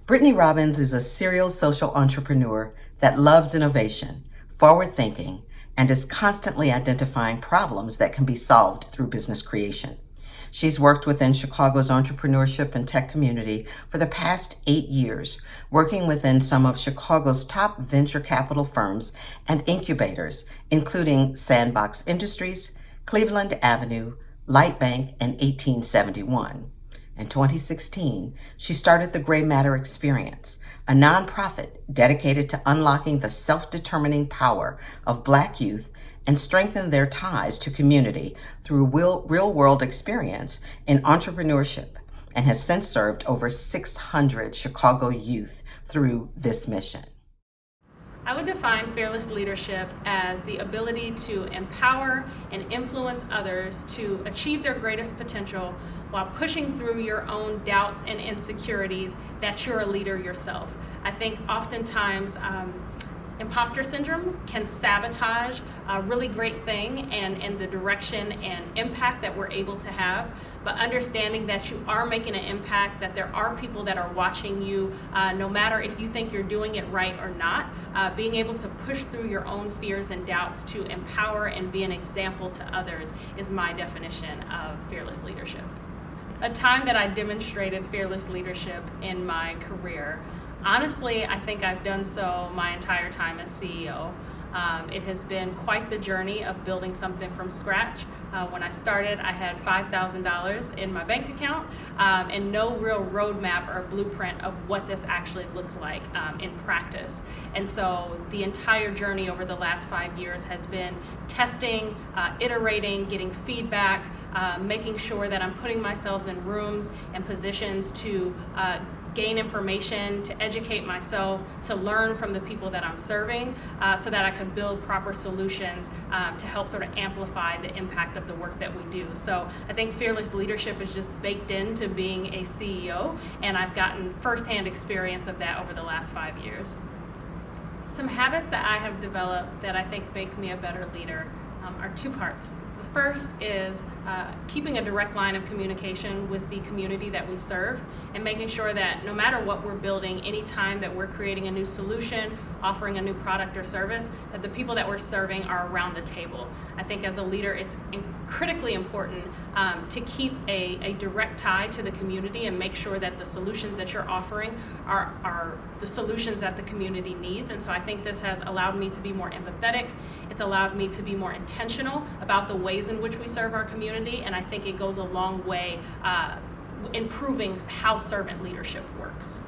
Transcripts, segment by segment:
Britney Robbins is a serial social entrepreneur that loves innovation, forward thinking, and is constantly identifying problems that can be solved through business creation. She's worked within Chicago's entrepreneurship and tech community for the past 8 years, working within some of Chicago's top venture capital firms and incubators, including Sandbox Industries, Cleveland Avenue, Lightbank, and 1871. In 2016, she started the Gray Matter Experience, a nonprofit dedicated to unlocking the self-determining power of Black youth and strengthen their ties to community through real-world experience in entrepreneurship, and has since served over 600 Chicago youth through this mission. I would define fearless leadership as the ability to empower and influence others to achieve their greatest potential while pushing through your own doubts and insecurities that you're a leader yourself. I think oftentimes imposter syndrome can sabotage a really great thing and the direction and impact that we're able to have. But understanding that you are making an impact, that there are people that are watching you, no matter if you think you're doing it right or not, being able to push through your own fears and doubts to empower and be an example to others is my definition of fearless leadership. A time that I demonstrated fearless leadership in my career. Honestly, I think I've done so my entire time as CEO. It has been quite the journey of building something from scratch. When I started, I had $5,000 in my bank account and no real roadmap or blueprint of what this actually looked like in practice. And so the entire journey over the last 5 years has been testing, iterating, getting feedback, making sure that I'm putting myself in rooms and positions to gain information, to educate myself, to learn from the people that I'm serving, so that I could build proper solutions to help sort of amplify the impact of the work that we do. So I think fearless leadership is just baked into being a CEO, and I've gotten firsthand experience of that over the last 5 years. Some habits that I have developed that I think make me a better leader are two parts. The first is keeping a direct line of communication with the community that we serve and making sure that no matter what we're building, any time that we're creating a new solution, offering a new product or service, that the people that we're serving are around the table. I think as a leader, it's critically important to keep a direct tie to the community and make sure that the solutions that you're offering are the solutions that the community needs. And so I think this has allowed me to be more empathetic. It's allowed me to be more intentional about the ways in which we serve our community, and I think it goes a long way improving how servant leadership works.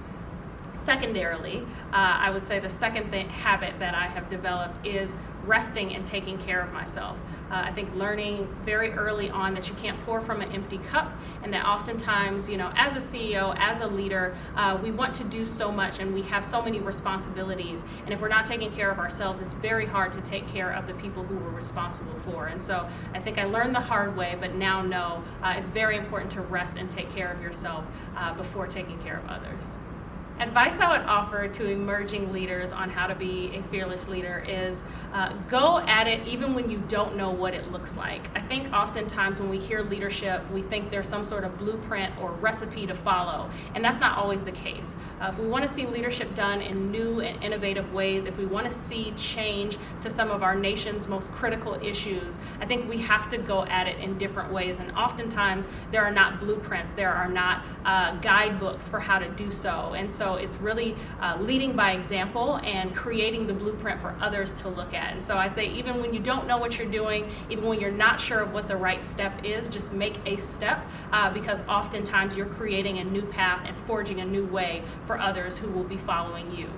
Secondarily, I would say the second habit that I have developed is resting and taking care of myself. I think learning very early on that you can't pour from an empty cup, and that oftentimes, as a CEO, as a leader, we want to do so much and we have so many responsibilities. And if we're not taking care of ourselves, it's very hard to take care of the people who we're responsible for. And so I think I learned the hard way, but now know it's very important to rest and take care of yourself before taking care of others. Advice I would offer to emerging leaders on how to be a fearless leader is go at it even when you don't know what it looks like. I think oftentimes when we hear leadership, we think there's some sort of blueprint or recipe to follow, and that's not always the case. If we want to see leadership done in new and innovative ways, if we want to see change to some of our nation's most critical issues, I think we have to go at it in different ways, and oftentimes there are not blueprints, there are not guidebooks for how to do so. And so it's really leading by example and creating the blueprint for others to look at. And so I say, even when you don't know what you're doing, even when you're not sure of what the right step is, just make a step because oftentimes you're creating a new path and forging a new way for others who will be following you.